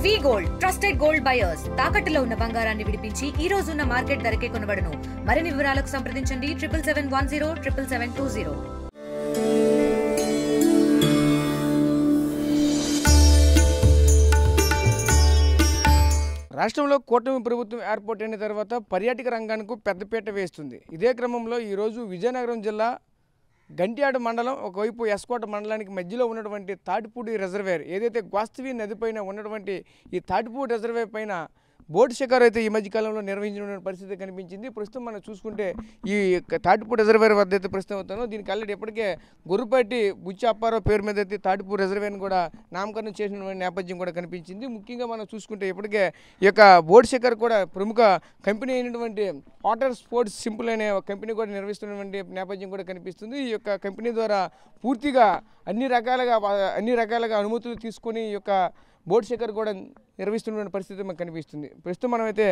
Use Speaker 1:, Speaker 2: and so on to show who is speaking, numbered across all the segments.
Speaker 1: వి gold trusted gold buyers తాకట్టులో ఉన్న బంగారాన్ని విడిపించి ఈ రోజు ఉన్న మార్కెట్ ధరకే కొనబడును. మరిన్ని వివరాలకు సంప్రదించండి 7771077720.
Speaker 2: రాష్ట్రంలో కూటమి ప్రభుత్వం ఏర్పాటైన తర్వాత పర్యాటక రంగానికి పెద్దపీట వేస్తుంది. ఇదే క్రమంలో ఈరోజు విజయనగరం జిల్లా గంట్యాడ మండలం ఒకవైపు ఎస్కోట మండలానికి మధ్యలో ఉన్నటువంటి తాటిపూడి రిజర్వేర్ ఏదైతే గోస్తవి నది పైన ఉన్నటువంటి ఈ తాటిపూడి రిజర్వేర్ పైన బోట్ షికారు అయితే ఈ మధ్యకాలంలో నిర్వహించిన పరిస్థితి కనిపించింది. ప్రస్తుతం మనం చూసుకుంటే ఈ తాటిపూడి రిజర్వేర్ వద్ద అయితే ప్రస్తుతం అవుతాను. దీనికి ఆల్రెడీ ఇప్పటికే గుర్రుపాటి బుచ్చి అప్పారావు పేరు మీద అయితే తాటిపూడి రిజర్వేర్ని కూడా నామకరణం చేసిన నేపథ్యం కూడా కనిపించింది. ముఖ్యంగా మనం చూసుకుంటే ఇప్పటికే ఈ యొక్క బోట్ షికారు కూడా ప్రముఖ కంపెనీ అయినటువంటి వాటర్ స్పోర్ట్స్ సింపుల్ అనే కంపెనీ కూడా నిర్వహిస్తున్నటువంటి నేపథ్యం కూడా కనిపిస్తుంది. ఈ యొక్క కంపెనీ ద్వారా పూర్తిగా అన్ని రకాలుగా అనుమతులు తీసుకొని ఈ యొక్క బోట్ షికారు కూడా నిర్వహిస్తున్న పరిస్థితి మనకు కనిపిస్తుంది. ప్రస్తుతం మనమైతే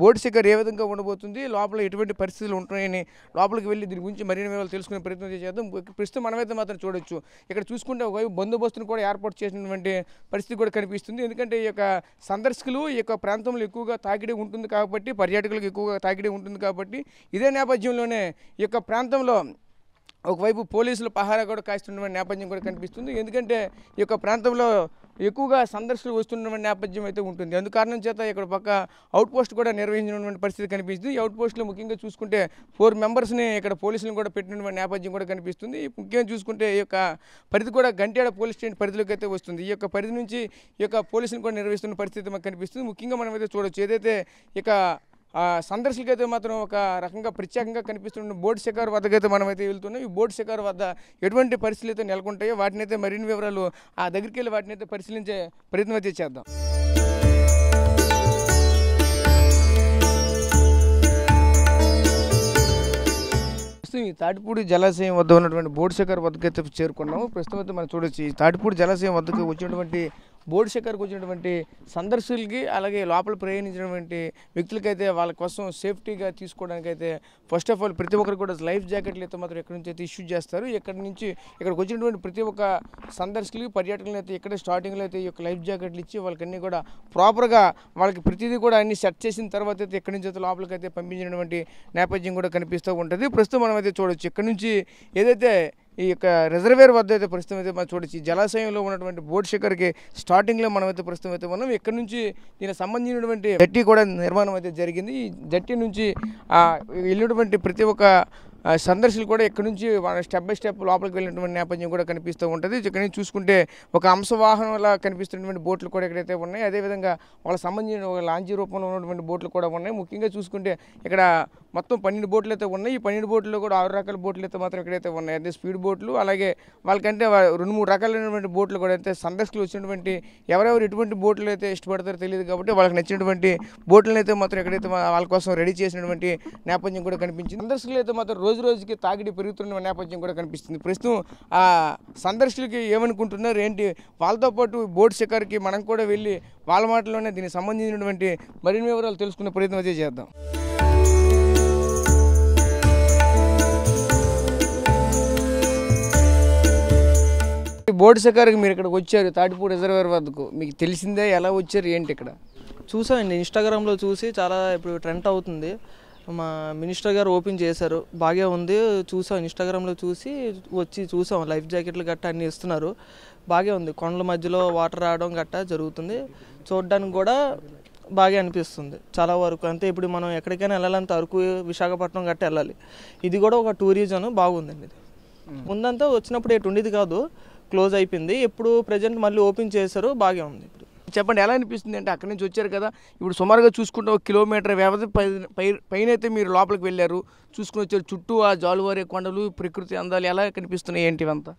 Speaker 2: బోట్ షికారు ఏ విధంగా ఉండబోతుంది, లోపల ఎటువంటి పరిస్థితులు ఉంటున్నాయని లోపలికి వెళ్ళి దీని గురించి మరిన్ని వివరాలు తెలుసుకునే ప్రయత్నం చేద్దాం. ప్రస్తుతం మనమైతే మాత్రం చూడొచ్చు, ఇక్కడ చూసుకుంటే ఒకవైపు బందోబస్తును కూడా ఏర్పాటు చేసినటువంటి పరిస్థితి కూడా కనిపిస్తుంది. ఎందుకంటే ఈ యొక్క సందర్శకులు ఈ యొక్క ప్రాంతంలో ఎక్కువగా తాకిడి ఉంటుంది కాబట్టి, పర్యాటకులకు ఎక్కువగా తాకిడి ఉంటుంది కాబట్టి, ఇదే నేపథ్యంలోనే ఈ యొక్క ప్రాంతంలో ఒకవైపు పోలీసులు పహారా కూడా కాస్తున్న నేపథ్యం కూడా కనిపిస్తుంది. ఎందుకంటే ఈ యొక్క ప్రాంతంలో ఎక్కువగా సందర్శకులు వస్తున్న నేపథ్యం అయితే ఉంటుంది. అందుకు కారణం చేత ఇక్కడ పక్క అవుట్ పోస్ట్ కూడా నిర్వహించినటువంటి పరిస్థితి కనిపిస్తుంది. ఈ అవుట్ పోస్ట్లో ముఖ్యంగా చూసుకుంటే 4 మెంబర్స్ని ఇక్కడ పోలీసులను కూడా పెట్టిన నేపథ్యం కూడా కనిపిస్తుంది. ముఖ్యంగా చూసుకుంటే ఈ యొక్క పరిధి కూడా గంట్యాడ పోలీస్ స్టేషన్ పరిధిలోకి అయితే వస్తుంది. ఈ యొక్క పరిధి నుంచి ఈ యొక్క పోలీసులను కూడా నిర్వహిస్తున్న పరిస్థితి మాకు కనిపిస్తుంది. ముఖ్యంగా మనం అయితే చూడవచ్చు, ఏదైతే ఇక సందర్శకులకైతే మాత్రం ఒక రకంగా ప్రత్యేకంగా కనిపిస్తున్న బోట్ షికారు వద్దకైతే మనమైతే వెళ్తున్నాం. ఈ బోట్ షికారు వద్ద ఎటువంటి పరిస్థితులు అయితే నెలకొంటాయో వాటినైతే మరిన్ని వివరాలు ఆ దగ్గరికి వెళ్ళి వాటినైతే పరిశీలించే ప్రయత్నం అయితే చేద్దాం. ఈ తాటిపూడి జలాశయం వద్ద ఉన్నటువంటి బోట్ షికారు వద్దకైతే చేరుకున్నాము. ప్రస్తుతం అయితే మనం చూడొచ్చు, ఈ తాటిపూడి జలాశయం వద్దకు వచ్చినటువంటి బోట్ షికారుకు వచ్చినటువంటి సందర్శకులకి అలాగే లోపల ప్రయాణించినటువంటి వ్యక్తులకైతే వాళ్ళ కోసం సేఫ్టీగా తీసుకోవడానికి అయితే ఫస్ట్ ఆఫ్ ఆల్ ప్రతి ఒక్కరు కూడా లైఫ్ జాకెట్లు అయితే మాత్రం ఎక్కడి నుంచి అయితే ఇష్యూ చేస్తారు. ఇక్కడి నుంచి ఇక్కడికి వచ్చినటువంటి ప్రతి ఒక్క సందర్శకులకి పర్యాటకులను అయితే ఇక్కడ స్టార్టింగ్లో అయితే ఈ యొక్క లైఫ్ జాకెట్లు ఇచ్చి వాళ్ళకన్నీ కూడా ప్రాపర్గా వాళ్ళకి ప్రతిదీ కూడా అన్ని సెట్ చేసిన తర్వాత అయితే ఎక్కడి నుంచి అయితే లోపలికి అయితే పంపించినటువంటి నేపథ్యం కూడా కనిపిస్తూ ఉంటుంది. ప్రస్తుతం మనం అయితే చూడవచ్చు, ఇక్కడ నుంచి ఏదైతే ఈ యొక్క రిజర్వేర్ వద్ద అయితే ప్రస్తుతం అయితే మనం చూడొచ్చు, ఈ జలాశయంలో ఉన్నటువంటి బోట్ షికారుకి స్టార్టింగ్లో మనమైతే ప్రస్తుతం అయితే ఉన్నాం. ఇక్కడ నుంచి దీనికి సంబంధించినటువంటి జట్టి కూడా నిర్మాణం అయితే జరిగింది. ఈ జట్టి నుంచి వెళ్ళినటువంటి ప్రతి ఒక్క సందర్శకులు కూడా ఇక్కడ నుంచి స్టెప్ బై స్టెప్ లోపలికి వెళ్ళినటువంటి నేపథ్యం కూడా కనిపిస్తూ ఉంటుంది. ఇక్కడ నుంచి చూసుకుంటే ఒక అంశవాహనంలా కనిపిస్తున్నటువంటి బోట్లు కూడా ఎక్కడైతే ఉన్నాయి, అదేవిధంగా వాళ్ళకి సంబంధించిన ఒక లాంచీ రూపంలో ఉన్నటువంటి బోట్లు కూడా ఉన్నాయి. ముఖ్యంగా చూసుకుంటే ఇక్కడ మొత్తం 12 బోట్లు అయితే ఉన్నాయి. ఈ 12 బోట్లో కూడా 6 రకాల బోట్లు అయితే మాత్రం ఇక్కడైతే ఉన్నాయి. అదే స్పీడ్ బోట్లు, అలాగే వాళ్ళకంటే 2-3 రకాలైనటువంటి బోట్లు కూడా అయితే సందర్శకులు వచ్చినటువంటి ఎవరెవరు ఎటువంటి బోట్లు అయితే ఇష్టపడతారో తెలియదు కాబట్టి వాళ్ళకి నచ్చినటువంటి బోట్లను అయితే మాత్రం ఎక్కడైతే వాళ్ళ కోసం రెడీ చేసినటువంటి నేపథ్యం కూడా కనిపించింది. సందర్శకులు అయితే మాత్రం రోజుకి తాకిడి పెరుగుతున్న నేపథ్యం కూడా కనిపిస్తుంది. ప్రస్తుతం ఆ సందర్శకులకి ఏమనుకుంటున్నారు ఏంటి, వాళ్ళతో పాటు బోట్ షికారుకి మనం కూడా వెళ్ళి వాళ్ళ మాటల్లోనే దీనికి సంబంధించినటువంటి మరిన్ని వివరాలు తెలుసుకునే ప్రయత్నం అయితే చేద్దాం. బోట్ షికారుకి మీరు ఇక్కడికి వచ్చారు, తాటిపూడి రిజర్వేర్ వద్దకు, మీకు తెలిసిందే ఎలా వచ్చారు ఏంటి? ఇక్కడ
Speaker 3: చూసామండి, ఇన్స్టాగ్రామ్లో చూసి చాలా ఇప్పుడు ట్రెండ్ అవుతుంది. మా మినిస్టర్ గారు ఓపెన్ చేశారు, బాగా ఉంది. చూసాం, ఇన్స్టాగ్రామ్లో చూసాం లైఫ్ జాకెట్లు గట్టా అన్నీ ఇస్తున్నారు, బాగా ఉంది. కొండల మధ్యలో వాటర్ రావడం గట్టా జరుగుతుంది, చూడడానికి కూడా బాగా అనిపిస్తుంది చాలా వరకు. అంతే, ఇప్పుడు మనం ఎక్కడికైనా వెళ్ళాలంటే అరకు, విశాఖపట్నం గట్టా వెళ్ళాలి. ఇది కూడా ఒక టూరిజం బాగుందండి. ఇది ముందంతా వచ్చినప్పుడు ఎటు ఉండేది కాదు, క్లోజ్ అయిపోయింది. ఇప్పుడు ప్రజెంట్ మళ్ళీ ఓపెన్ చేశారు, బాగా ఉంది. ఇప్పుడు
Speaker 2: చెప్పండి, ఎలా అనిపిస్తుంది అంటే అక్కడి నుంచి వచ్చారు కదా, ఇప్పుడు సుమారుగా చూసుకుంటే 1 కిలోమీటర్ వ్యవధి పైన అయితే మీరు లోపలికి వెళ్ళారు, చూసుకుని వచ్చారు. చుట్టూ ఆ జాలువారే కొండలు, ప్రకృతి అందాలు ఎలా కనిపిస్తున్నాయి ఏంటి ఇవంతా?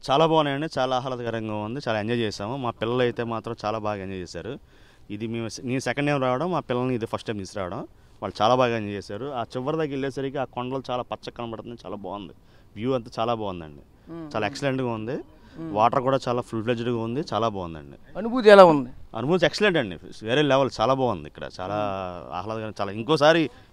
Speaker 4: చాలా బాగున్నాయండి, చాలా ఆహ్లాదకరంగా ఉంది, చాలా ఎంజాయ్ చేసాము. మా పిల్లలు అయితే మాత్రం చాలా బాగా ఎంజాయ్ చేశారు. ఇది నేను సెకండ్ టైం రావడం, మా పిల్లల్ని ఇది ఫస్ట్ టైం తీసుకురావడం, వాళ్ళు చాలా బాగా ఎంజాయ్ చేశారు. ఆ చివరి దగ్గర వెళ్ళేసరికి ఆ కొండలు చాలా పచ్చగా కనబడుతుంది, చాలా బాగుంది. వ్యూ అంతా చాలా బాగుందండి, చాలా ఎక్సలెంట్గా ఉంది. వాటర్ కూడా చాలా ఫుల్ ఫ్లెడ్జ్డ్గా ఉంది, చాలా బాగుందండి.
Speaker 2: అనుభూతి ఎలా ఉంది?
Speaker 4: అనుభూతి ఎక్సలెంట్ అండి, వేరే లెవెల్, చాలా బాగుంది. ఇక్కడ చాలా ఆహ్లాదకరంగా, చాలా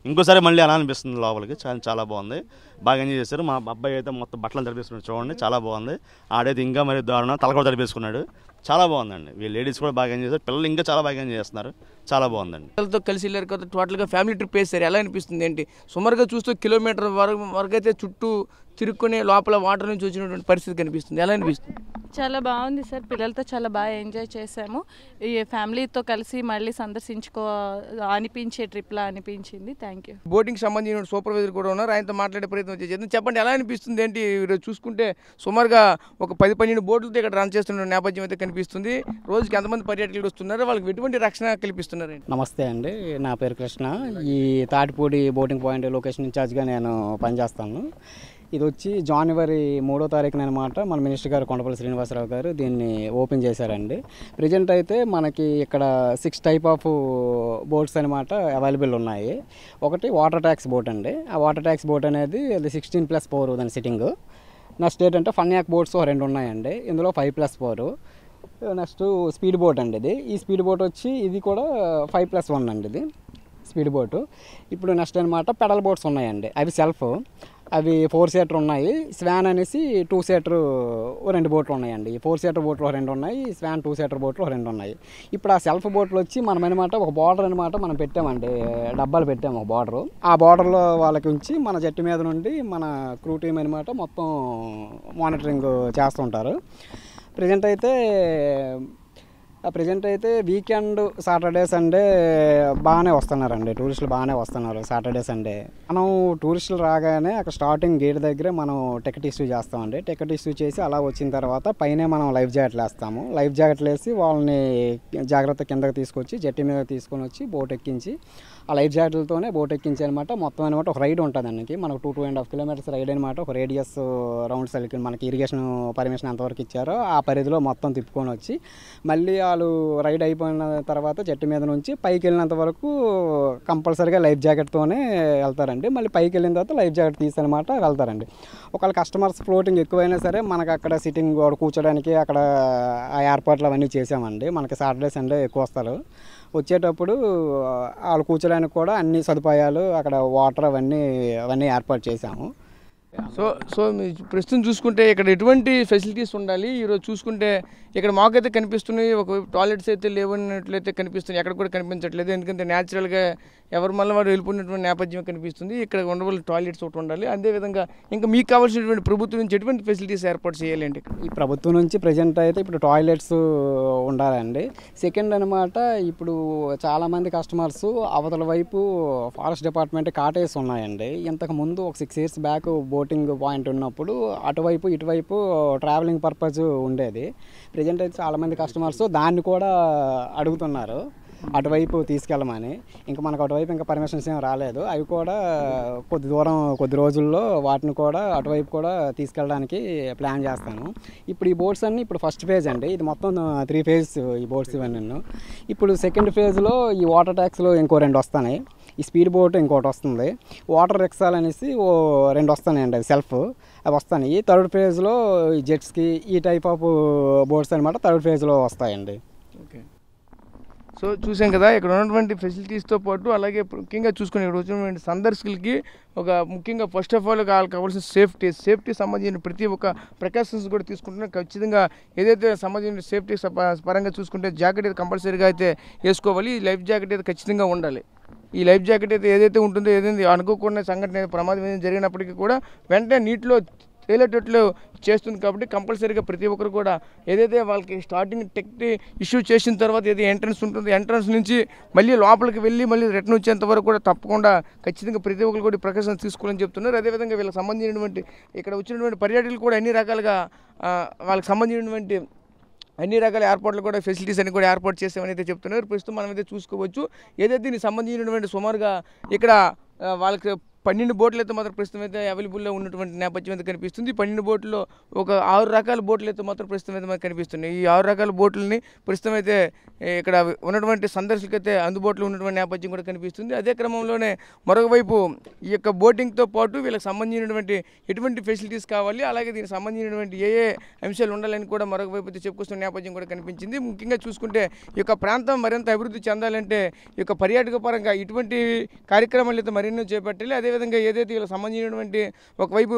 Speaker 4: ఇంకోసారి మళ్ళీ అలా అనిపిస్తుంది లోపలికి. చాలా బాగుంది, బాగా ఎంజాయ్ చేశారు. మా అబ్బాయి అయితే మొత్తం బట్టలు తడిపేసుకున్నాడు, చూడండి చాలా బాగుంది. ఆడైతే ఇంకా మరి దారుణం, తల కూడా తడిపేసుకున్నాడు, చాలా బాగుందండి. వీళ్ళు లేడీస్ కూడా బాగా ఎంజాయ్ చేస్తారు, పిల్లలు ఇంకా చాలా బాగా ఎంజాయ్ చేస్తున్నారు. చాలా బాగుందండి.
Speaker 2: పిల్లలతో కలిసి వెళ్ళారు కదా, టోటల్గా ఫ్యామిలీ ట్రిప్ వేస్తారు, ఎలా అనిపిస్తుంది ఏంటి? సుమారుగా చూస్తూ కిలోమీటర్ వరకు అయితే చుట్టూ తిరుక్కునే లోపల వాటర్ నుంచి వచ్చినటువంటి పరిస్థితి కనిపిస్తుంది, ఎలా అనిపిస్తుంది?
Speaker 5: చాలా బాగుంది సార్, పిల్లలతో చాలా బాగా ఎంజాయ్ చేసాము. ఈ ఫ్యామిలీతో కలిసి మళ్ళీ అనిపించే ట్రిప్లా అనిపించింది. Thank you.
Speaker 2: బోటింగ్ సంబంధించిన సూపర్వైజర్ కూడా ఉన్నారు, ఆయనతో మాట్లాడే ప్రయత్నం చేద్దాం. చెప్పండి, ఎలా అనిపిస్తుంది ఏంటి? ఈరోజు చూసుకుంటే సుమారుగా ఒక 10-12 బోట్లతో ఇక్కడ రన్ చేస్తున్న నేపథ్యం అయితే కనిపిస్తుంది. రోజుకి ఎంతమంది పర్యాటకులు వస్తున్నారు, వాళ్ళకి ఎటువంటి రక్షణ కల్పిస్తున్నారు?
Speaker 6: నమస్తే అండి, నా పేరు కృష్ణ. ఈ తాటిపూడి బోటింగ్ పాయింట్ లొకేషన్ ఇన్ఛార్జ్గా నేను పనిచేస్తాను. ఇది వచ్చి జనవరి 3వ తారీఖున అనమాట మన మినిస్టర్ గారు కొండపల్లి శ్రీనివాసరావు గారు దీన్ని ఓపెన్ చేశారండి. ప్రజెంట్ అయితే మనకి ఇక్కడ 6 టైప్ ఆఫ్ బోట్స్ అనమాట అవైలబుల్ ఉన్నాయి. ఒకటి వాటర్ ట్యాక్స్ బోట్ అండి. ఆ వాటర్ ట్యాక్స్ బోట్ అనేది అది 16+4 దాని సిట్టింగ్. నెక్స్ట్ ఏంటంటే ఫన్యాక్ బోట్స్ 2 ఉన్నాయండి, ఇందులో 5+4. నెక్స్ట్ స్పీడ్ బోట్ అండి ఇది. ఈ స్పీడ్ బోట్ వచ్చి ఇది కూడా 5+1 అండి, ఇది స్పీడ్ బోటు. ఇప్పుడు నెక్స్ట్ అనమాట పెడల్ బోట్స్ ఉన్నాయండి, అవి సెల్ఫ్, అవి 4 సీటర్ ఉన్నాయి. స్వాన్ అనేసి 2 సీటర్ 2 బోట్లు ఉన్నాయండి. 4 సీటర్ బోట్లు 2 ఉన్నాయి, స్వాన్ 2 సీటర్ బోట్లు 2 ఉన్నాయి. ఇప్పుడు ఆ సెల్ఫ్ బోట్లు వచ్చి మనం అనమాట ఒక బార్డర్ అనమాట మనం పెట్టామండి, డబ్బాలు పెట్టాము ఒక బార్డరు. ఆ బార్డర్లో వాళ్ళకి ఉంచి మన జట్టు మీద నుండి మన క్రూ టీం అనమాట మొత్తం మానిటరింగ్ చేస్తుంటారు. ప్రజెంట్ అయితే వీకెండ్ సాటర్డే సండే బాగానే వస్తున్నారండి, టూరిస్టులు బాగానే వస్తున్నారు సాటర్డే సండే. మనం టూరిస్టులు రాగానే అక్కడ స్టార్టింగ్ గేట్ దగ్గరే మనం టికెట్ ఇష్యూ చేస్తామండి. టికెట్ ఇష్యూ చేసి అలా వచ్చిన తర్వాత పైనే మనం లైఫ్ జాకెట్లు వేస్తాము. లైఫ్ జాకెట్లు వేసి వాళ్ళని జాగ్రత్త కిందకి తీసుకొచ్చి జట్టి మీద తీసుకొని వచ్చి బోట్ ఎక్కించి ఆ లైఫ్ జాకెట్లతోనే బోట్ ఎక్కించి అనమాట మొత్తం అనమాట ఒక రైడ్ ఉంటుంది అండి. మనకు 2.5 కిలోమీటర్స్ రైడ్ అనమాట. ఒక రేడియస్ రౌండ్ సర్కిల్ మనకి ఇరిగేషన్ పర్మిషన్ ఎంతవరకు ఇచ్చారో ఆ పరిధిలో మొత్తం తిప్పుకొని వచ్చి మళ్ళీ వాళ్ళు రైడ్ అయిపోయిన తర్వాత జట్టు మీద నుంచి పైకి వెళ్ళినంత వరకు కంపల్సరీగా లైఫ్ జాకెట్తోనే వెళ్తారండి. మళ్ళీ పైకి వెళ్ళిన తర్వాత లైఫ్ జాకెట్ తీసనమాట వెళ్తారండి. ఒకవేళ కస్టమర్స్ ఫ్లోటింగ్ ఎక్కువైనా సరే మనకు అక్కడ సిట్టింగ్ కూర్చోడానికి అక్కడ ఆ ఏర్పాట్లు అవన్నీ చేసామండి. మనకి సాటర్డే సండే ఎక్కువ వస్తారు. వచ్చేటప్పుడు వాళ్ళు కూర్చోడానికి కూడా అన్ని సదుపాయాలు అక్కడ వాటర్ అవన్నీ ఏర్పాటు చేశాము.
Speaker 2: సో మీరు ప్రస్తుతం చూసుకుంటే ఇక్కడ ఎటువంటి ఫెసిలిటీస్ ఉండాలి? ఈరోజు చూసుకుంటే ఇక్కడ మాకైతే కనిపిస్తున్నాయి, ఒక టాయిలెట్స్ అయితే లేవన్నట్లయితే కనిపిస్తున్నాయి, ఎక్కడ కూడా కనిపించట్లేదు. ఎందుకంటే న్యాచురల్గా ఎవరు మళ్ళీ వాడు వెళ్ళిపోయినటువంటి నేపథ్యం కనిపిస్తుంది. ఇక్కడ ఉండవల్ల టాయిలెట్స్ ఒకటి ఉండాలి. అదేవిధంగా ఇంకా మీకు కావాల్సినటువంటి ప్రభుత్వం నుంచి ఎటువంటి ఫెసిలిటీస్ ఏర్పాటు చేయాలండి?
Speaker 6: ఈ ప్రభుత్వం నుంచి ప్రజెంట్ అయితే ఇప్పుడు టాయిలెట్స్ ఉండాలండి. సెకండ్ అనమాట, ఇప్పుడు చాలామంది కస్టమర్స్ అవతల వైపు ఫారెస్ట్ డిపార్ట్మెంట్ కాటేజ్ ఉన్నాయండి. ఇంతకు ముందు ఒక 6 years బ్యాక్ బోటింగ్ పాయింట్ ఉన్నప్పుడు అటువైపు ఇటువైపు ట్రావెలింగ్ పర్పస్ ఉండేది. ప్రజెంట్ అయితే చాలామంది కస్టమర్స్ దాన్ని కూడా అడుగుతున్నారు అటువైపు తీసుకెళ్ళమని. ఇంకా మనకు అటువైపు ఇంకా పర్మిషన్స్ ఏం రాలేదు. అవి కూడా కొద్ది రోజుల్లో వాటిని కూడా అటువైపు కూడా తీసుకెళ్ళడానికి ప్లాన్ చేస్తాను. ఇప్పుడు ఈ బోట్స్ అన్నీ ఇప్పుడు ఫస్ట్ ఫేజ్ అండి, ఇది మొత్తం 3 phases ఈ బోట్స్ ఇవన్నీ. ఇప్పుడు సెకండ్ ఫేజ్లో ఈ వాటర్ ట్యాక్స్లో ఇంకో 2 వస్తున్నాయి. ఈ స్పీడ్ బోట్ ఇంకోటి వస్తుంది. వాటర్ రిక్షాలు అనేసి 2 వస్తున్నాయండి, అవి సెల్ఫ్, అవి వస్తాయి. ఈ థర్డ్ ఫేజ్లో ఈ జెట్స్కి ఈ టైప్ ఆఫ్ బోట్స్ అనమాట థర్డ్ ఫేజ్లో వస్తాయండి.
Speaker 2: ఓకే, సో చూసాం కదా ఇక్కడ ఉన్నటువంటి ఫెసిలిటీస్తో పాటు అలాగే ముఖ్యంగా చూసుకుని ఇక్కడ వచ్చినటువంటి సందర్శకులకి ఒక ముఖ్యంగా ఫస్ట్ ఆఫ్ ఆల్ కావాల్సిన సేఫ్టీ సంబంధించిన ప్రతి ఒక్క ప్రికాషన్స్ కూడా తీసుకుంటున్నారు. ఖచ్చితంగా ఏదైతే సంబంధించిన సేఫ్టీ పరంగా చూసుకుంటే జాకెట్ అయితే కంపల్సరీగా అయితే వేసుకోవాలి. ఈ లైఫ్ జాకెట్ అయితే ఖచ్చితంగా ఉండాలి. ఈ లైఫ్ జాకెట్ అయితే ఏదైతే ఉంటుందో ఏదైతే అనుకోకుండా సంఘటన ప్రమాదం ఏదైనా జరిగినప్పటికీ కూడా వెంటనే నీటిలో తేలేటట్లు చేస్తుంది. కాబట్టి కంపల్సరీగా ప్రతి ఒక్కరు కూడా ఏదైతే వాళ్ళకి స్టార్టింగ్ టికెట్ ఇష్యూ చేసిన తర్వాత ఏదైతే ఎంట్రన్స్ ఉంటుందో ఎంట్రన్స్ నుంచి మళ్ళీ లోపలికి వెళ్ళి మళ్ళీ రిటర్న్ వచ్చేంత వరకు కూడా తప్పకుండా ఖచ్చితంగా ప్రతి ఒక్కరు కూడా ప్రికాషన్స్ తీసుకోవాలని చెప్తున్నారు. అదేవిధంగా వీళ్ళకి సంబంధించినటువంటి ఇక్కడ వచ్చినటువంటి పర్యాటకులు కూడా అన్ని రకాలుగా వాళ్ళకి సంబంధించినటువంటి అన్ని రకాల ఏర్పాట్లు కూడా ఫెసిలిటీస్ అన్ని కూడా ఏర్పాటు చేసామని అయితే చెప్తున్నారు. ప్రస్తుతం మనం అయితే చూసుకోవచ్చు ఏదైతే దీనికి సంబంధించినటువంటి సుమారుగా ఇక్కడ వాళ్ళకి 12 బోట్లు అయితే మాత్రం ప్రస్తుతం అయితే అవైలబుల్లో ఉన్నటువంటి నేపథ్యం అయితే కనిపిస్తుంది. 12 బోట్లో ఒక 6 రకాల బోట్లు అయితే మాత్రం ప్రస్తుతం అయితే మనకు కనిపిస్తున్నాయి. ఈ 6 రకాల బోట్లని ప్రస్తుతం అయితే ఇక్కడ ఉన్నటువంటి సందర్శకులకు అయితే అందుబాటులో ఉన్నటువంటి నేపథ్యం కూడా కనిపిస్తుంది. అదే క్రమంలోనే మరొకవైపు ఈ యొక్క బోటింగ్తో పాటు వీళ్ళకి సంబంధించినటువంటి ఎటువంటి ఫెసిలిటీస్ కావాలి, అలాగే దీనికి సంబంధించినటువంటి ఏ అంశాలు ఉండాలని కూడా మరొక వైపు అయితే చెప్పుకొస్తున్న నేపథ్యం కూడా కనిపించింది. ముఖ్యంగా చూసుకుంటే ఈ యొక్క ప్రాంతం మరింత అభివృద్ధి చెందాలంటే ఈ యొక్క పర్యాటక పరంగా ఇటువంటి కార్యక్రమాలు అయితే మరెన్నో చేపట్టాలి. అదేవిధంగా ఏదైతే వీళ్ళకి సంబంధించినటువంటి ఒకవైపు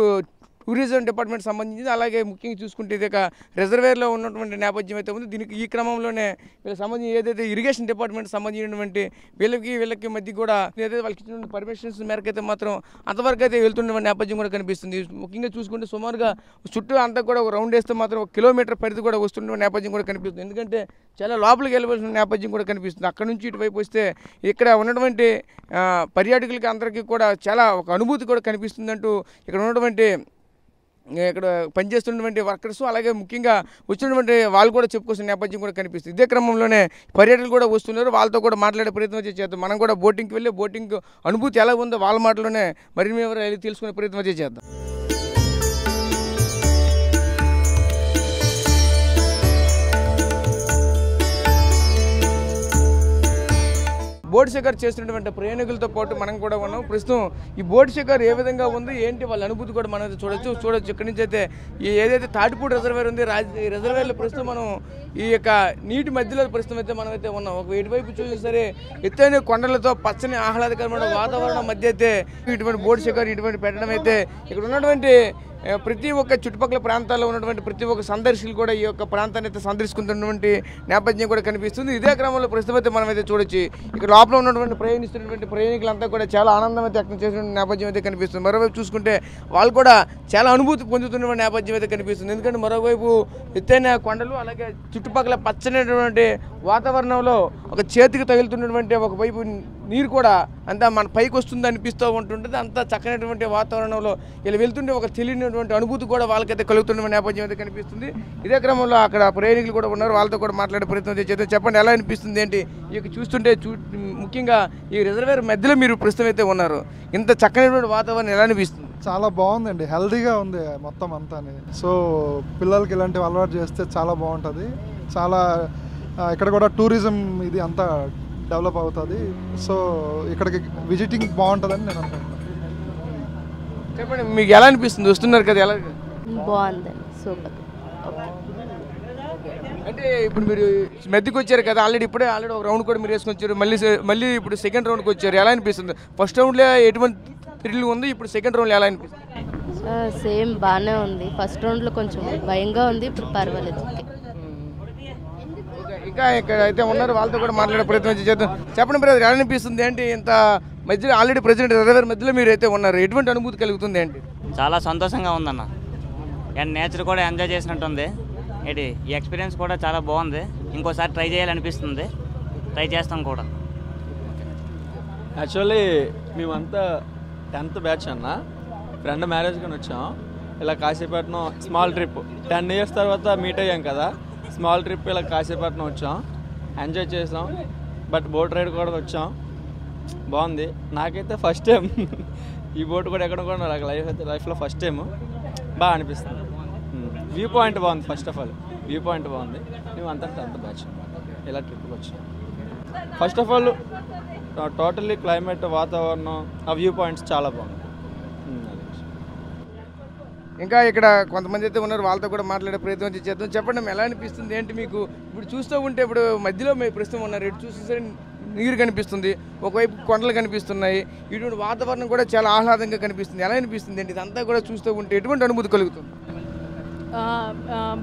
Speaker 2: టూరిజం డిపార్ట్మెంట్ సంబంధించింది. అలాగే ముఖ్యంగా చూసుకుంటే ఇది ఒక రిజర్వేర్లో ఉన్నటువంటి నేపథ్యం అయితే ఉంది. దీనికి ఈ క్రమంలోనే వీళ్ళకి సంబంధించి ఏదైతే ఇరిగేషన్ డిపార్ట్మెంట్ సంబంధించినటువంటి వీళ్ళకి మధ్య కూడా ఏదైతే వాళ్ళకి ఇచ్చినటువంటి పర్మిషన్స్ మేరకు అయితే మాత్రం అంతవరకు అయితే వెళ్తున్న నేపథ్యం కూడా కనిపిస్తుంది. ముఖ్యంగా చూసుకుంటే సుమారుగా చుట్టూ అంతా కూడా ఒక రౌండ్ వేస్తే మాత్రం 1 కిలోమీటర్ పరిధి కూడా వస్తున్న నేపథ్యం కూడా కనిపిస్తుంది. ఎందుకంటే చాలా లోపలికి వెళ్ళవలసిన నేపథ్యం కూడా కనిపిస్తుంది. అక్కడ నుంచి ఇటువైపు వస్తే ఇక్కడ ఉన్నటువంటి పర్యాటకులకి అందరికీ కూడా చాలా ఒక అనుభూతి కూడా కనిపిస్తుందంటూ ఇక్కడ ఉన్నటువంటి ఇక్కడ పనిచేస్తున్నటువంటి వర్కర్స్ అలాగే ముఖ్యంగా వచ్చినటువంటి వాళ్ళు కూడా చెప్పుకోవాల్సిన నేపథ్యం కూడా కనిపిస్తుంది. ఇదే క్రమంలోనే పర్యాటకులు కూడా వస్తున్నారు. వాళ్ళతో కూడా మాట్లాడే ప్రయత్నం చేద్దాం. మనం కూడా బోటింగ్కి వెళ్ళి బోటింగ్ అనుభూతి ఎలా ఉందో వాళ్ళ మాటలోనే మరిన్ని వివరాలు తెలుసుకునే ప్రయత్నం చేద్దాం. బోట్ షికారు చేస్తున్నటువంటి ప్రయాణికులతో పాటు మనం కూడా ఉన్నాం. ప్రస్తుతం ఈ బోట్ షికారు ఏ విధంగా ఉంది ఏంటి వాళ్ళ అనుభూతి కూడా మనం చూడొచ్చు. ఇక్కడి నుంచి అయితే ఏదైతే తాటిపూడి రిజర్వేర్ ఉంది ఈ రిజర్వేర్లో ప్రస్తుతం మనం ఈ యొక్క నీటి మధ్యలో ప్రస్తుతం అయితే మనం అయితే ఉన్నాం. ఒక ఇటువైపు చూసినా సరే ఎత్తైన కొండలతో పచ్చని ఆహ్లాదకరమైన వాతావరణం మధ్య అయితే ఇటువంటి బోట్ షికారు ఇటువంటి పెట్టడం అయితే ఇక్కడ ఉన్నటువంటి ప్రతి ఒక్క చుట్టుపక్కల ప్రాంతాల్లో ఉన్నటువంటి ప్రతి ఒక్క సందర్శకులు కూడా ఈ యొక్క ప్రాంతాన్ని అయితే సందర్శిస్తున్నటువంటి నేపథ్యం కూడా కనిపిస్తుంది. ఇదే క్రమంలో ప్రస్తుతం అయితే మనం అయితే చూడొచ్చు. ఇక్కడ లోపల ఉన్నటువంటి ప్రయాణిస్తున్నటువంటి ప్రయాణికులంతా కూడా చాలా ఆనందం అయితే వ్యక్తం చేసిన నేపథ్యం అయితే కనిపిస్తుంది. మరోవైపు చూసుకుంటే వాళ్ళు కూడా చాలా అనుభూతి పొందుతున్న నేపథ్యం అయితే కనిపిస్తుంది. ఎందుకంటే మరోవైపు ఎత్తైన కొండలు అలాగే చుట్టుపక్కల పచ్చనటువంటి వాతావరణంలో ఒక చేతికి తగులుతున్నటువంటి ఒకవైపు నీరు కూడా అంతా మన పైకి వస్తుంది అనిపిస్తూ ఉంటుంటుంది. అంతా చక్కనటువంటి వాతావరణంలో ఇలా వెళ్తుంటే ఒక తెలియనటువంటి అనుభూతి కూడా వాళ్ళకైతే కలుగుతున్న నేపథ్యం అయితే కనిపిస్తుంది. ఇదే క్రమంలో అక్కడ ప్రయాణికులు కూడా ఉన్నారు. వాళ్ళతో కూడా మాట్లాడే ప్రయత్నం చేద్దాం. చెప్పండి ఎలా అనిపిస్తుంది ఏంటి ఇక చూస్తుంటే ముఖ్యంగా ఈ రిజర్వేర్ మధ్యలో మీరు ప్రస్తుతం అయితే ఉన్నారు. ఇంత చక్కనటువంటి వాతావరణం ఎలా అనిపిస్తుంది?
Speaker 7: చాలా బాగుందండి, హెల్తీగా ఉంది మొత్తం అంతా. సో పిల్లలకి ఇలాంటివి అలవాటు చేస్తే చాలా బాగుంటుంది. చాలా ఇక్కడ కూడా టూరిజం ఇది అంతా డెవలప్ అవుతుంది. సో ఇక్కడికి విజిటింగ్ బాగుంటుందని నేను అనుకుంటున్నాను.
Speaker 2: చెప్పండి మీకు ఎలా అనిపిస్తుంది? వస్తున్నారు కదా, ఎలా
Speaker 8: బాగుందండి, సూపర్.
Speaker 2: అంటే ఇప్పుడు మీరు మెద్దికి వచ్చారు కదా, ఆల్రెడీ ఒక రౌండ్ కూడా మీరు వేసుకొని వచ్చారు. మళ్ళీ ఇప్పుడు సెకండ్ రౌండ్కి వచ్చారు. ఎలా అనిపిస్తుంది? ఫస్ట్ రౌండ్లో ఎటువంటి థ్రిల్ ఉంది, ఇప్పుడు సెకండ్ రౌండ్లో ఎలా అనిపిస్తుంది?
Speaker 8: సేమ్ బాగానే ఉంది. ఫస్ట్ రౌండ్లో కొంచెం భయంగా ఉంది, ఇప్పుడు పర్వాలేదు.
Speaker 2: ఇంకా ఇక్కడ అయితే ఉన్నారు, వాళ్ళతో కూడా మాట్లాడే ప్రయత్నం చేద్దాం. చెప్పండి బ్రదర్, ఎలా అనిపిస్తుంది ఏంటి? ఇంత మధ్యలో ఆల్రెడీ ప్రెసిడెంట్ రిజర్వేర్ మధ్యలో మీరు అయితే ఉన్నారు, ఎటువంటి అనుభూతి కలుగుతుంది ఏంటి?
Speaker 9: చాలా సంతోషంగా ఉందన్న. అండ్ నేచర్ కూడా ఎంజాయ్ చేసినట్టుంది. ఏంటి ఈ ఎక్స్పీరియన్స్ కూడా చాలా బాగుంది. ఇంకోసారి ట్రై చేయాలనిపిస్తుంది. ట్రై చేస్తాం కూడా.
Speaker 10: యాక్చువల్లీ మేమంతా 10th బ్యాచ్ అన్న, ఫ్రెండ్ మ్యారేజ్ కానీ వచ్చాం. ఇలా కాశీపట్నం స్మాల్ ట్రిప్ 10 years తర్వాత మీట్ అయ్యాం కదా, స్మాల్ ట్రిప్ ఇలా కాశీపట్నం వచ్చాం, ఎంజాయ్ చేసాం. బట్ బోట్ రైడ్ కూడా వచ్చాం, బాగుంది. నాకైతే ఫస్ట్ టైం ఈ బోట్ కూడా ఎక్కడ కూడా నాకు లైఫ్లో ఫస్ట్ టైం. బాగా అనిపిస్తుంది. వ్యూ పాయింట్ బాగుంది. First of all view point బాగుంది. మేము అంతా 10th బ్యాచ్ ఇలా ట్రిప్కి వచ్చాం. First of all totally climate, వాతావరణం, ఆ వ్యూ పాయింట్స్ చాలా బాగుంది.
Speaker 2: ఇంకా ఇక్కడ కొంతమంది అయితే ఉన్నారు, వాళ్ళతో కూడా మాట్లాడే ప్రయత్నం చేద్దాం. చెప్పండి ఎలా అనిపిస్తుంది ఏంటి మీకు? ఇప్పుడు చూస్తూ ఉంటే ఇప్పుడు మధ్యలో మీరు ప్రస్తుతం ఉన్నారు, ఇటు చూస్తే నీరు కనిపిస్తుంది, ఒకవైపు కొండలు కనిపిస్తున్నాయి, ఇటువంటి వాతావరణం కూడా చాలా ఆహ్లాదంగా కనిపిస్తుంది. ఎలా అనిపిస్తుంది ఏంటి ఇదంతా కూడా చూస్తూ ఉంటే? ఎటువంటి అనుభూతి కలుగుతుంది?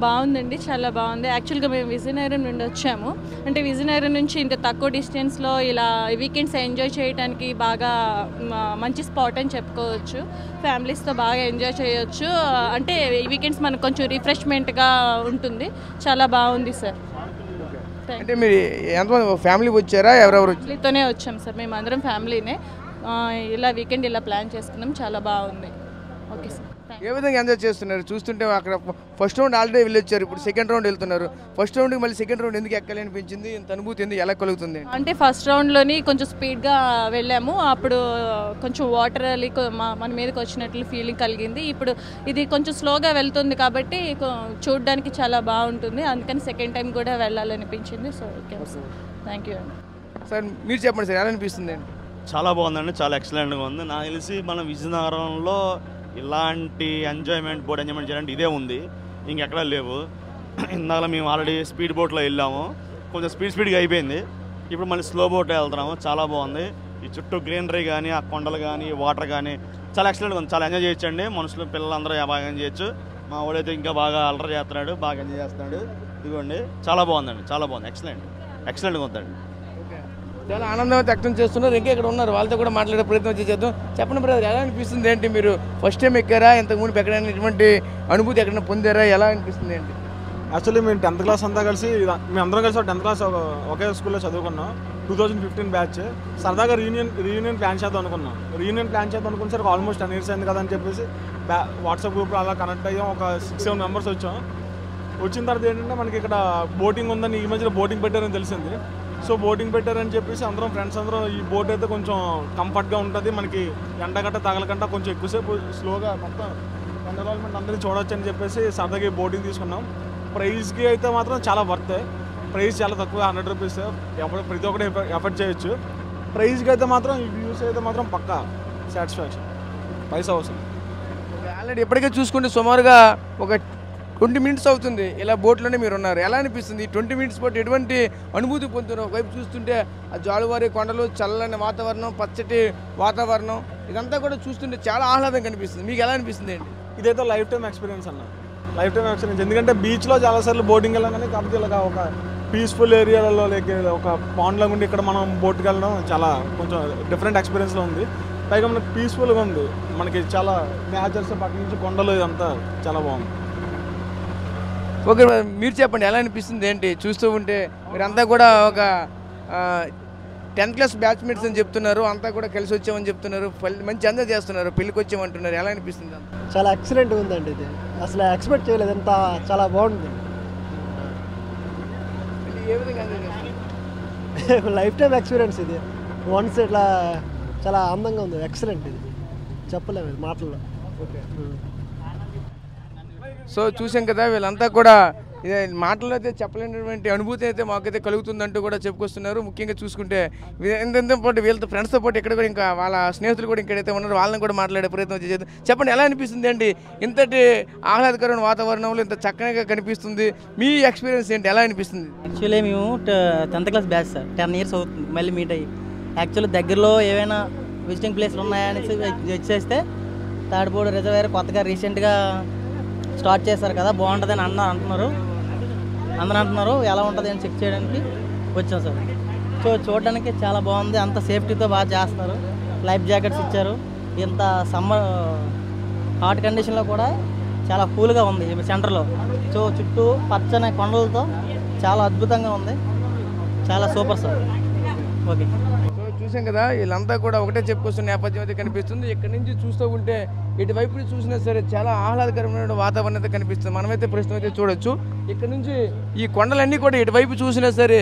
Speaker 5: బాగుందండి, చాలా బాగుంది. యాక్చువల్గా మేము విజయనగరం నుండి వచ్చాము. అంటే విజయనగరం నుంచి ఇంత తక్కువ డిస్టెన్స్లో ఇలా వీకెండ్స్ ఎంజాయ్ చేయడానికి బాగా మంచి స్పాట్ అని చెప్పుకోవచ్చు. ఫ్యామిలీస్తో బాగా ఎంజాయ్ చేయొచ్చు. అంటే ఈ వీకెండ్స్ మనకు కొంచెం రిఫ్రెష్మెంట్గా ఉంటుంది. చాలా బాగుంది సార్.
Speaker 2: అంటే మీరు ఎంతమంది ఫ్యామిలీ వచ్చారా? ఎవరెవరు?
Speaker 5: ఫ్యామిలీతోనే వచ్చాం సార్, మేము అందరం ఫ్యామిలీనే. ఇలా వీకెండ్ ఇలా ప్లాన్ చేసుకున్నాం, చాలా బాగుంది. Okay sir.
Speaker 2: ఏ విధంగా ఎంజాయ్ చేస్తున్నారు? చూస్తుంటే అక్కడ ఫస్ట్ రౌండ్ ఆల్రెడీ వెళ్ళొచ్చారు, ఇప్పుడు సెకండ్ రౌండ్ వెళ్తున్నారు. ఫస్ట్ రౌండ్కి మళ్ళీ సెకండ్ రౌండ్ ఎందుకు ఎక్కాలి అనిపించింది? ఇంత అనుభూతి ఎందుకు ఎలా కలుగుతుంది?
Speaker 5: అంటే ఫస్ట్ రౌండ్లోని కొంచెం స్పీడ్గా వెళ్ళాము, అప్పుడు కొంచెం వాటర్ మన మీదకి వచ్చినట్లు ఫీలింగ్ కలిగింది. ఇప్పుడు ఇది కొంచెం స్లోగా వెళ్తుంది కాబట్టి చూడడానికి చాలా బాగుంటుంది. అందుకని సెకండ్ టైం కూడా వెళ్ళాలనిపించింది. So okay sir, thank you అండి.
Speaker 2: సార్ మీరు చెప్పండి సార్, ఎలా అనిపిస్తుంది?
Speaker 4: చాలా బాగుందండి, చాలా ఎక్సలెంట్గా ఉంది. నాకు తెలిసి మన విజయనగరంలో ఇలాంటి ఎంజాయ్మెంట్, బోట్ ఎంజాయ్మెంట్ చేయాలంటే ఇదే ఉంది, ఇంకెక్కడా లేవు. ఇందాక మేము ఆల్రెడీ స్పీడ్ బోట్లో వెళ్ళాము, కొంచెం స్పీడ్గా అయిపోయింది. ఇప్పుడు మళ్ళీ స్లో బోట్ వెళ్తున్నాము, చాలా బాగుంది. ఈ చుట్టూ గ్రీనరీ కానీ, ఆ కొండలు కానీ, వాటర్ కానీ, చాలా ఎక్సలెంట్గా ఉంది, చాలా ఎంజాయ్ చేయొచ్చండి. మనుషులు పిల్లలందరూ బాగా ఎంజాయ్ చేయొచ్చు. మా వాడైతే ఇంకా బాగా అల్లరి చేస్తున్నాడు, బాగా ఎంజాయ్ చేస్తున్నాడు. ఇదిగోండి చాలా బాగుందండి, చాలా బాగుంది, ఎక్సలెంట్గా ఉందండి.
Speaker 2: చాలా ఆనందం వ్యక్తం చేస్తున్నారు. ఇంకా ఇక్కడ ఉన్నారు, వాళ్ళతో కూడా మాట్లాడే ప్రయత్నం చేద్దాం. చెప్పండి బ్రదర్, ఎలా అనిపిస్తుంది ఏంటి? మీరు ఫస్ట్ టైం ఎక్కారా? ఇంతకుముందు ఎక్కడైనా ఇటువంటి అనుభూతి ఎక్కడైనా పొందారా? ఎలా అనిపిస్తుంది ఏంటి?
Speaker 11: యాక్చువల్లీ మేము 10th క్లాస్ అంతా కలిసి మేమందరం కలిసి 10th క్లాస్ ఒకే స్కూల్లో చదువుకున్నాం. 2015 బ్యాచ్. సరదాగా రీయూనియన్ ప్లాన్ చేద్దాం అనుకున్నాం. అనుకునేసరికి ఆల్మోస్ట్ 10 years అయింది కదా అని చెప్పేసి వాట్సాప్ గ్రూప్లో అలా కనెక్ట్ అయ్యాం. ఒక 6-7 members వచ్చాం. వచ్చిన తర్వాత ఏంటంటే మనకి ఇక్కడ బోటింగ్ ఉందని, ఈ మధ్యలో బోటింగ్ పెట్టారని తెలిసింది. సో బోటింగ్ పెట్టారని చెప్పేసి అందరం ఫ్రెండ్స్ అందరం ఈ బోట్ అయితే కొంచెం కంఫర్ట్గా ఉంటుంది, మనకి ఎండగట్ట తగలకంట కొంచెం ఎక్కువసేపు స్లోగా మొత్తం ఎన్విరాన్మెంట్ అందరినీ చూడొచ్చు అని చెప్పేసి సరదాగా ఈ బోటింగ్ తీసుకున్నాం. ప్రైస్కి అయితే మాత్రం చాలా వర్త్. ప్రైస్ చాలా తక్కువ, 100 rupees. ప్రతి ఒక్కటి ఎఫర్ట్ చేయొచ్చు. ప్రైస్కి అయితే మాత్రం ఈ వ్యూస్ అయితే మాత్రం పక్కా సాటిస్ఫాక్షన్, పైసా అవసరం.
Speaker 2: ఆల్రెడీ ఇప్పటికే చూసుకుంటే సుమారుగా ఒక 20 minutes అవుతుంది ఇలా బోట్లోనే మీరు ఉన్నారు. ఎలా అనిపిస్తుంది? 20 minutes బోట్ ఎటువంటి అనుభూతి పొందుతున్నారు? ఒకవైపు చూస్తుంటే ఆ జాలువారి కొండలు, చల్లని వాతావరణం, పచ్చటి వాతావరణం, ఇదంతా కూడా చూస్తుంటే చాలా ఆహ్లాదం కనిపిస్తుంది. మీకు ఎలా అనిపిస్తుంది ఏంటి?
Speaker 11: ఇదైతే లైఫ్ టైం ఎక్స్పీరియన్స్ అన్న, లైఫ్ టైం ఎక్స్పీరియన్స్. ఎందుకంటే బీచ్లో చాలాసార్లు బోటింగ్ వెళ్ళగానే, కాకపోతే ఇలా ఒక పీస్ఫుల్ ఏరియాలలో లేక ఒక పాండ్లో ఉండి ఇక్కడ మనం బోట్కి వెళ్ళడం చాలా కొంచెం డిఫరెంట్ ఎక్స్పీరియన్స్లో ఉంది. పైగా మనకి పీస్ఫుల్గా ఉంది, మనకి చాలా నేచర్స్ పక్క నుంచి కొండలు, ఇదంతా చాలా బాగుంది.
Speaker 2: ఓకే, మీరు చెప్పండి ఎలా అనిపిస్తుంది ఏంటి? చూస్తూ ఉంటే మీరంతా కూడా ఒక 10th class బ్యాచ్మేట్స్ అని చెప్తున్నారు, అంతా కూడా కలిసి వచ్చామని చెప్తున్నారు, మంచి ఎంజాయ్ చేస్తున్నారు, పెళ్ళికి వచ్చామంటున్నారు. ఎలా అనిపిస్తుంది?
Speaker 12: చాలా ఎక్సలెంట్గా ఉందండి. ఇది అసలు ఎక్స్పెక్ట్ చేయలేదు, ఎంత చాలా బాగుంది.
Speaker 2: ఏ విధంగా
Speaker 12: లైఫ్ టైం ఎక్స్పీరియన్స్ ఇది. వన్స్ ఇట్లా చాలా అందంగా ఉంది, ఎక్సలెంట్. ఇది చెప్పలేము మాటల్లో. ఓకే,
Speaker 2: సో చూసాం కదా, వీళ్ళంతా కూడా మాటల్లో అయితే చెప్పలేనటువంటి అనుభూతి అయితే మాకైతే కలుగుతుందంటూ కూడా చెప్పుకొస్తున్నారు. ముఖ్యంగా చూసుకుంటే ఎంతో పాటు వీళ్ళతో ఫ్రెండ్స్తో పాటు ఇక్కడ కూడా ఇంకా వాళ్ళ స్నేహితులు కూడా ఇక్కడైతే ఉన్నారు, వాళ్ళని కూడా మాట్లాడే ప్రయత్నం చేద్దాం. చెప్పండి ఎలా అనిపిస్తుంది అండి? ఇంతటి ఆహ్లాదకరమైన వాతావరణంలో ఇంత చక్కగా కనిపిస్తుంది, మీ ఎక్స్పీరియన్స్ ఏంటి? ఎలా అనిపిస్తుంది?
Speaker 13: యాక్చువల్లీ మేము 10th class batch sir, 10 years అవుతుంది మళ్ళీ మీట్ అయ్యి. యాక్చువల్లీ దగ్గరలో ఏవైనా విజిటింగ్ ప్లేస్లు ఉన్నాయనేసి వచ్చేస్తే తాడిపూడి రిజర్వేర్ కొత్తగా రీసెంట్గా స్టార్ట్ చేశారు కదా, బాగుంటుందని అందరూ అంటున్నారు. ఎలా ఉంటుంది అని చెక్ చేయడానికి వచ్చాం సార్. సో చూడడానికి చాలా బాగుంది, అంత సేఫ్టీతో బాగా చేస్తున్నారు. లైఫ్ జాకెట్స్ ఇచ్చారు. ఇంత సమ్మర్ హాట్ కండిషన్లో కూడా చాలా కూల్గా ఉంది సెంటర్లో. సో చుట్టూ పచ్చని కొండలతో చాలా అద్భుతంగా ఉంది, చాలా సూపర్ సార్. ఓకే,
Speaker 2: చూసాం కదా, వీళ్ళంతా కూడా ఒకటే చెప్పుకొస్తున్న నేపథ్యం అయితే కనిపిస్తుంది. ఇక్కడ నుంచి చూస్తూ ఉంటే ఇటువైపు చూసినా సరే చాలా ఆహ్లాదకరమైన వాతావరణం అయితే కనిపిస్తుంది. మనమైతే ప్రస్తుతం అయితే చూడొచ్చు. ఇక్కడ నుంచి ఈ కొండలన్నీ కూడా ఇటువైపు చూసినా సరే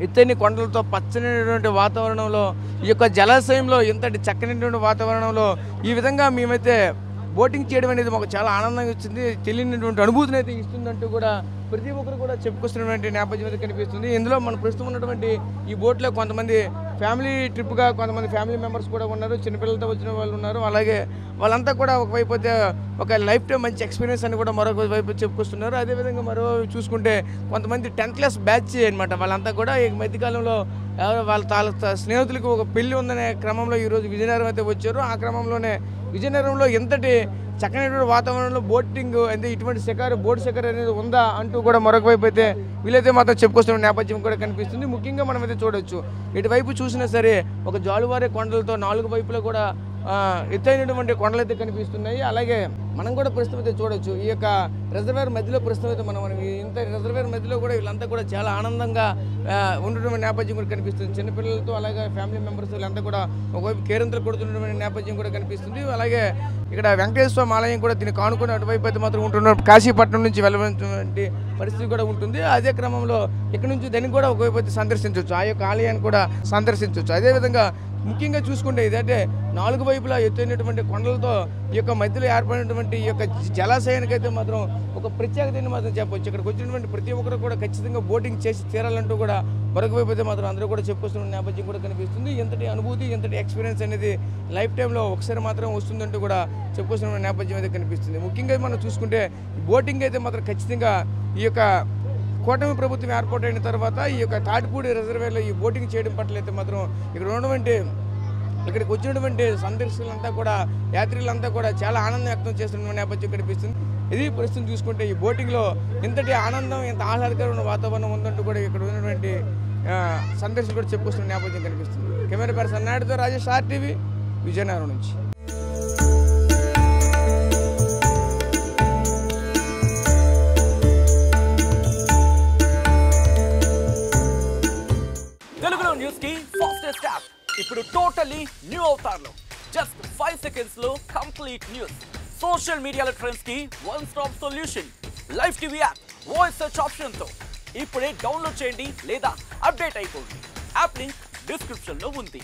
Speaker 2: ఎత్తైన కొండలతో పచ్చనటువంటి వాతావరణంలో, ఈ యొక్క జలాశయంలో ఇంతటి చక్కనటువంటి వాతావరణంలో ఈ విధంగా మేమైతే బోటింగ్ చేయడం అనేది మాకు చాలా ఆనందంగా వచ్చింది, తెలియనటువంటి అనుభూతిని అయితే ఇస్తుందంటూ కూడా ప్రతి ఒక్కరు కూడా చెప్పుకొస్తున్నటువంటి నేపథ్యం అయితే కనిపిస్తుంది. ఇందులో మన ప్రస్తుతం ఉన్నటువంటి ఈ బోట్లో కొంతమంది ఫ్యామిలీ ట్రిప్గా కొంతమంది ఫ్యామిలీ మెంబర్స్ కూడా ఉన్నారు, చిన్నపిల్లలతో వచ్చిన వాళ్ళు ఉన్నారు. అలాగే వాళ్ళంతా కూడా ఒకవైపు అయితే ఒక లైఫ్ టైం మంచి ఎక్స్పీరియన్స్ అని కూడా మరొక వైపు చెప్పుకొస్తున్నారు. అదేవిధంగా మరో చూసుకుంటే కొంతమంది 10th class బ్యాచ్ అనమాట, వాళ్ళంతా కూడా ఈ మధ్యకాలంలో వాళ్ళ స్నేహితులకు ఒక పెళ్లి ఉందనే క్రమంలో ఈరోజు విజయనగరం అయితే వచ్చారు. ఆ క్రమంలోనే విజయనగరంలో ఎంతటి చక్కనటువంటి వాతావరణంలో బోటింగ్ అంటే ఇటువంటి బోట్ షికారు అనేది ఉందా అంటూ కూడా మరొక వైపు అయితే వీళ్ళైతే మాత్రం చెప్పుకొస్తున్న నేపథ్యం కూడా కనిపిస్తుంది. ముఖ్యంగా మనం అయితే చూడొచ్చు, ఇటువైపు చూసినా సరే ఒక జాలువారే కొండలతో 4 వైపులా కూడా ఎత్తైనటువంటి కొండలు అయితే కనిపిస్తున్నాయి. అలాగే మనం కూడా ప్రస్తుతం అయితే చూడొచ్చు, ఈ యొక్క రిజర్వేర్ మధ్యలో ప్రస్తుతం అయితే మనం ఇంత రిజర్వేర్ మధ్యలో కూడా వీళ్ళంతా కూడా చాలా ఆనందంగా ఉండటం నేపథ్యం కూడా కనిపిస్తుంది. చిన్నపిల్లలతో అలాగే ఫ్యామిలీ మెంబర్స్ వీళ్ళంతా కూడా ఒకవైపు కేరింతలు కొడుతున్నటువంటి నేపథ్యం కూడా కనిపిస్తుంది. అలాగే ఇక్కడ వెంకటేశ్వర స్వామి ఆలయం కూడా దీన్ని కానుకొని అటువైపు అయితే మాత్రం ఉంటున్నారు. కాశీపట్నం నుంచి వెళ్ళవలసినటువంటి పరిస్థితి కూడా ఉంటుంది. అదే క్రమంలో ఇక్కడ నుంచి దాన్ని కూడా ఒకవైపు అయితే సందర్శించవచ్చు, ఆ యొక్క ఆలయాన్ని కూడా సందర్శించవచ్చు. అదేవిధంగా ముఖ్యంగా చూసుకుంటే ఇదంటే 4 వైపులా ఎత్తైనటువంటి కొండలతో ఈ యొక్క మధ్యలో ఏర్పడినటువంటి ఈ యొక్క జలాశయానికైతే మాత్రం ఒక ప్రత్యేకతని మాత్రం చెప్పవచ్చు. ఇక్కడికి వచ్చినటువంటి ప్రతి ఒక్కరు కూడా ఖచ్చితంగా బోటింగ్ చేసి తీరాలంటూ కూడా మరొక వైపు అయితే మాత్రం అందరూ కూడా చెప్పుకొస్తున్న నేపథ్యం కూడా కనిపిస్తుంది. ఎంతటి అనుభూతి, ఎంతటి ఎక్స్పీరియన్స్ అనేది లైఫ్ టైంలో ఒకసారి మాత్రం వస్తుందంటూ కూడా చెప్పుకొస్తున్న నేపథ్యం అయితే కనిపిస్తుంది. ముఖ్యంగా మనం చూసుకుంటే బోటింగ్ అయితే మాత్రం ఖచ్చితంగా ఈ యొక్క కూటమి ప్రభుత్వం ఏర్పాటైన తర్వాత ఈ యొక్క తాటిపూడి రిజర్వేర్లో ఈ బోటింగ్ చేయడం పట్ల అయితే మాత్రం ఇక్కడ ఉన్నటువంటి ఇక్కడికి వచ్చినటువంటి సందర్శకులంతా కూడా యాత్రికులంతా కూడా చాలా ఆనందం వ్యక్తం చేస్తున్న నేపథ్యం కనిపిస్తుంది. ఇది పరిస్థితిని చూసుకుంటే ఈ బోటింగ్లో ఇంతటి ఆనందం, ఇంత ఆహ్లాదకరమైన వాతావరణం ఉందంటూ కూడా ఇక్కడ ఉన్నటువంటి సందర్శకులు కూడా చెప్పుకొస్తున్న నేపథ్యం కనిపిస్తుంది. కెమెరా పర్సన్ నాయుడుతో రాజేష్, RTV, విజయనగరం నుంచి.
Speaker 14: తెలుగులో న్యూస్ కి ఫాస్టెస్ట్ యాప్ ఇప్పుడు టోటలీ న్యూ అవతార్లో జస్ట్ 5 సెకండ్స్ లో కంప్లీట్ న్యూస్. సోషల్ మీడియాలో ట్రెండ్స్ కి one stop solution. Live TV app voice search option తో ఇప్పుడే డౌన్లోడ్ చేయండి లేదా అప్డేట్ అయిపోండి. యాప్ లింక్ డిస్క్రిప్షన్ లో ఉంది.